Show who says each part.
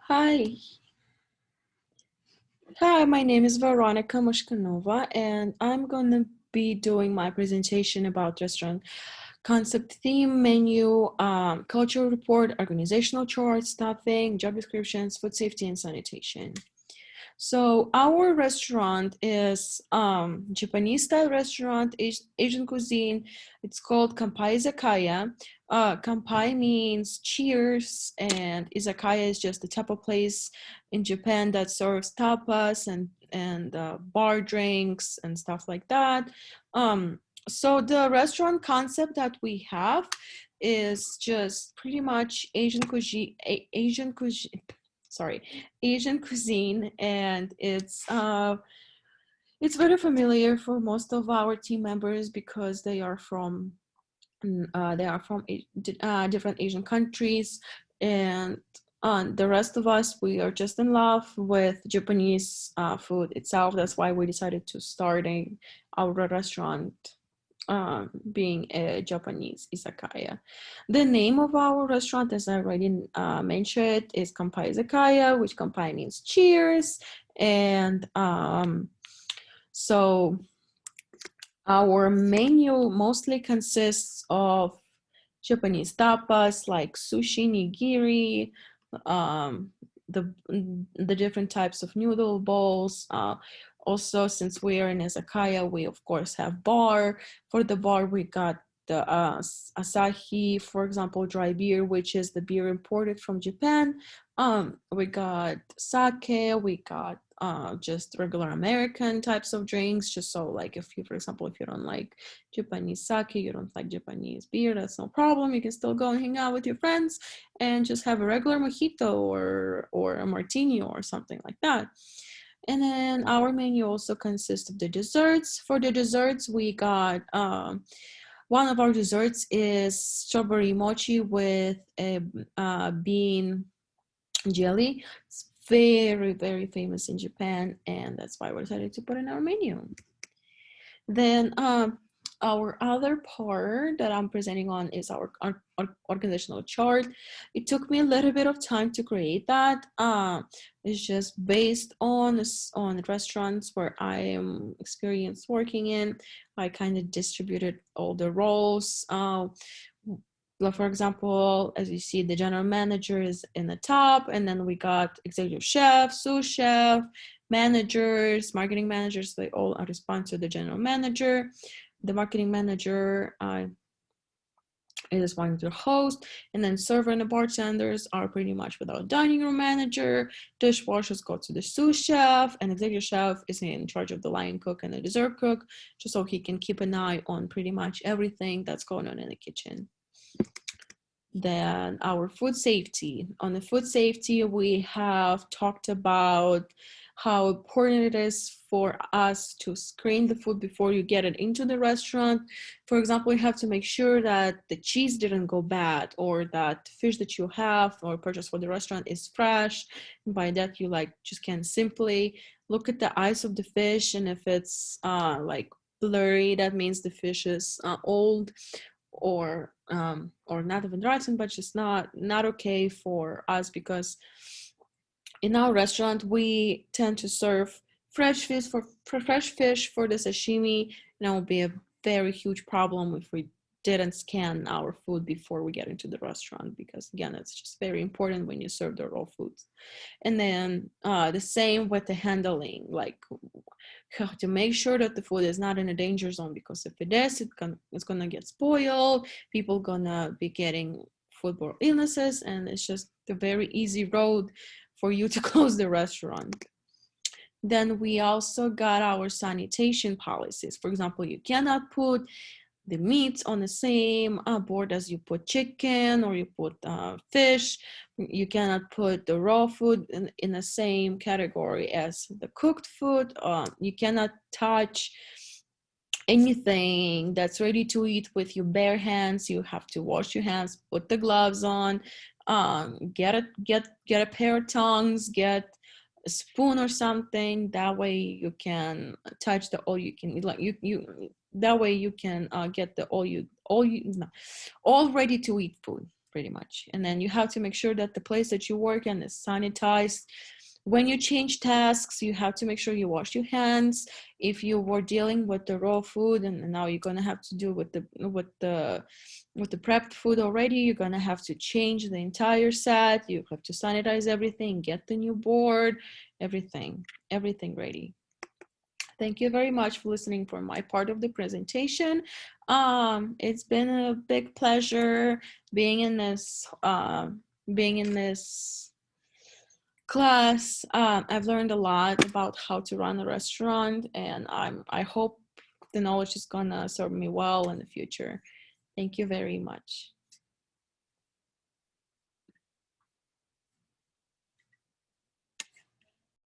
Speaker 1: Hi. Hi, my name is Veronica Moshkanova, and I'm going to be doing my presentation about restaurant concept, theme, menu, cultural report, organizational chart, staffing, job descriptions, food safety, and sanitation. So our restaurant is Japanese style restaurant, Asian cuisine. It's called Kampai Izakaya. Kampai means cheers, and izakaya is just the type of place in Japan that serves tapas and bar drinks and stuff like that. So the restaurant concept that we have is just pretty much Asian cuisine, and it's very familiar for most of our team members because they are from different Asian countries, and the rest of us, we are just in love with Japanese food itself. That's why we decided to starting our restaurant being a Japanese izakaya. The name of our restaurant, as I already mentioned, is Kampai Izakaya, which Kampai means cheers. And so our menu mostly consists of Japanese tapas like sushi, nigiri, um, the different types of noodle bowls. Also, since we are in izakaya, we of course have bar. For the bar, we got the Asahi, for example, dry beer, which is the beer imported from Japan. We got sake, we got just regular American types of drinks. Just so, like, if you, for example, if you don't like Japanese sake, you don't like Japanese beer, that's no problem. You can still go and hang out with your friends and just have a regular mojito or a martini or something like that. And then our menu also consists of the desserts. For the desserts, we got one of our desserts is strawberry mochi with a bean jelly. It's very, very famous in Japan, and that's why we decided to put in our menu. Then our other part that I'm presenting on is our organizational chart. It took me a little bit of time to create that. It's just based on restaurants where I am experienced working in. I kind of distributed all the roles. For example, as you see, the general manager is in the top, and then we got executive chef, sous chef, managers, marketing managers. They all are responsible to the general manager. The marketing manager is responsible to the host, and then server and the bartenders are pretty much without dining room manager. Dishwashers go to the sous chef, and executive chef is in charge of the line cook and the dessert cook, just so he can keep an eye on pretty much everything that's going on in the kitchen. Then our food safety. On the food safety, we have talked about how important it is for us to screen the food before you get it into the restaurant. For example, you have to make sure that the cheese didn't go bad, or that fish that you have or purchase for the restaurant is fresh. And by that, you just can simply look at the eyes of the fish, and if it's like blurry, that means the fish is old, or not even rotten, but just not okay for us, because in our restaurant we tend to serve fresh fish for the sashimi, and it will be a very huge problem if we didn't scan our food before we get into the restaurant, because again, it's just very important when you serve the raw foods. And then the same with the handling, like to make sure that the food is not in a danger zone, because if it is, it's gonna get spoiled, people gonna be getting foodborne illnesses, and it's just a very easy road for you to close the restaurant. Then we also got our sanitation policies. For example, you cannot put the meats on the same board as you put chicken, or you put fish. You cannot put the raw food in the same category as the cooked food. You cannot touch anything that's ready to eat with your bare hands. You have to wash your hands, put the gloves on, get a pair of tongs, get a spoon or something. That way you can touch the all you can, like you that way you can get the all ready to eat food pretty much. And then you have to make sure that the place that you work in is sanitized. When you change tasks, you have to make sure you wash your hands. If you were dealing with the raw food and now you're gonna have to do with the prepped food already, you're gonna have to change the entire set. You have to sanitize everything, get the new board, everything ready. Thank you very much for listening for my part of the presentation. It's been a big pleasure being in this class. I've learned a lot about how to run a restaurant, and I hope the knowledge is gonna serve me well in the future. Thank you very much.